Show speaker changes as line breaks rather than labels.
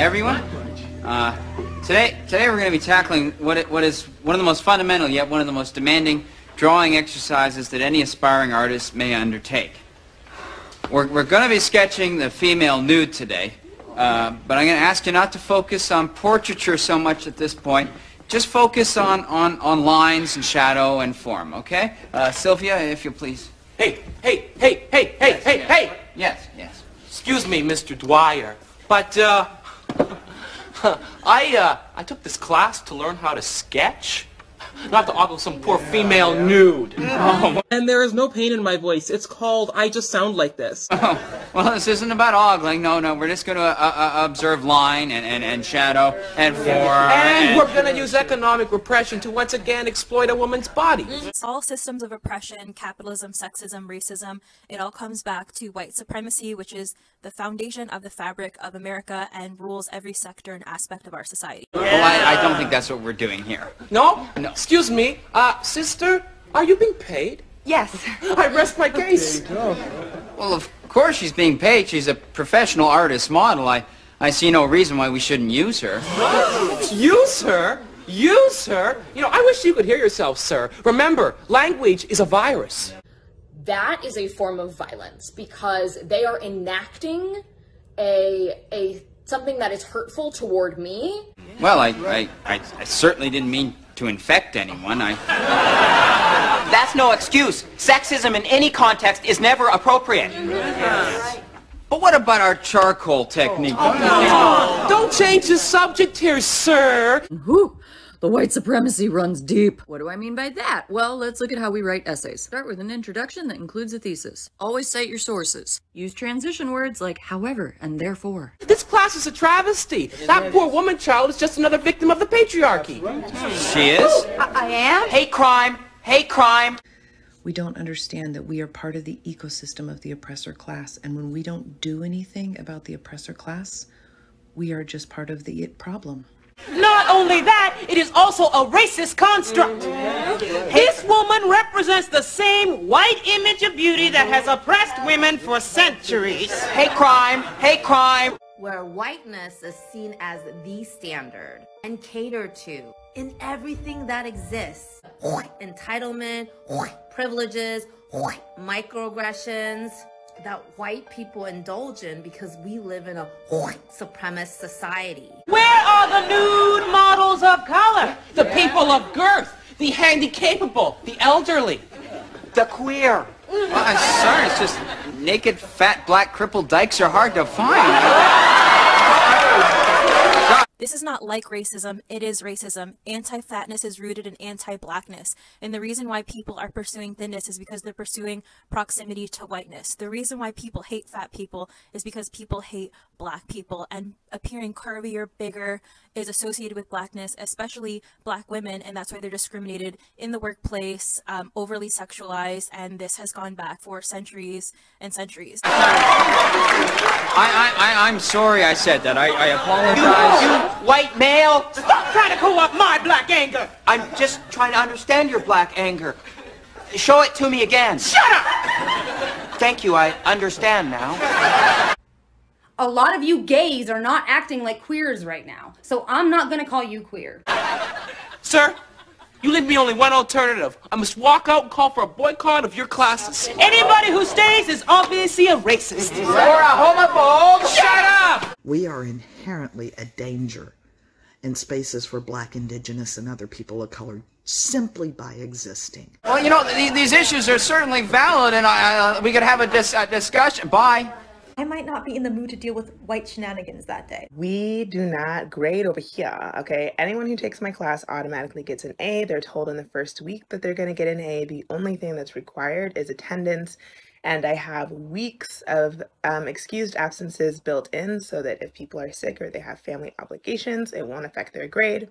everyone. Today we're going to be tackling what is one of the most fundamental yet one of the most demanding drawing exercises that any aspiring artist may undertake. We're going to be sketching the female nude today, but I'm going to ask you not to focus on portraiture so much at this point. Just focus on lines and shadow and form, okay? Sylvia, if you please.
Hey!
Yes.
Excuse me, Mr. Dwyer, but, I took this class to learn how to sketch, not to ogle some poor female nude.
And there is no pain in my voice. It's called I just sound like this.
Oh, well, this isn't about ogling. No, we're just going to observe line and shadow and form.
And we're going to use economic repression to once again exploit a woman's body.
All systems of oppression, capitalism, sexism, racism, it all comes back to white supremacy, which is the foundation of the fabric of America and rules every sector and aspect of our society.
Well, I don't think that's what we're doing here.
No?
No.
Excuse me, sister, are you being paid?
Yes.
I rest my case.
Well, of course she's being paid. She's a professional artist model. I see no reason why we shouldn't use her.
Use her? Use her? You know, I wish you could hear yourself, sir. Remember, language is a virus.
That is a form of violence because they are enacting something that is hurtful toward me.
Well, I certainly didn't mean to infect anyone.
That's no excuse. Sexism in any context is never appropriate.
But what about our charcoal technique?
Don't change the subject here, sir.
Whew. The white supremacy runs deep. What do I mean by that? Well, let's look at how we write essays. Start with an introduction that includes a thesis. Always cite your sources. Use transition words like however and therefore.
This class is a travesty. That poor woman child is just another victim of the patriarchy.
She is?
I am?
Hate crime. Hate crime.
We don't understand that we are part of the ecosystem of the oppressor class, and when we don't do anything about the oppressor class, we are just part of the problem.
Not only that, it is also a racist construct. This woman represents the same white image of beauty that has oppressed women for centuries.
Hate crime. Hate crime.
Where whiteness is seen as the standard and catered to in everything that exists. Entitlement, privileges, microaggressions that white people indulge in because we live in a supremacist society.
Where are the nude models of color?
The people of girth, the handicapable, the elderly.
The queer.
Well, I'm sorry, it's just naked, fat, black, crippled dykes are hard to find.
This is not like racism, it is racism. Anti-fatness is rooted in anti-blackness. And the reason why people are pursuing thinness is because they're pursuing proximity to whiteness. The reason why people hate fat people is because people hate black people. And appearing curvier, bigger is associated with blackness, especially black women. And that's why they're discriminated in the workplace, overly sexualized. And this has gone back for centuries and centuries.
I'm sorry I said that. I apologize.
You white male.
Stop trying to co-opt my black anger.
I'm just trying to understand your black anger. Show it to me again.
Shut up!
Thank you, I understand now.
A lot of you gays are not acting like queers right now, so I'm not gonna call you queer.
Sir, you leave me only one alternative. I must walk out and call for a boycott of your classes.
Anybody who stays is obviously a racist.
Or a homophobe.
Shut up!
We are inherently a danger in spaces for Black, Indigenous, and other people of color simply by existing.
Well, you know, these issues are certainly valid, and we could have a discussion. Bye.
I might not be in the mood to deal with white shenanigans that day.
We do not grade over here, okay? Anyone who takes my class automatically gets an A. They're told in the first week that they're going to get an A. The only thing that's required is attendance, and I have weeks of excused absences built in so that if people are sick or they have family obligations, it won't affect their grade.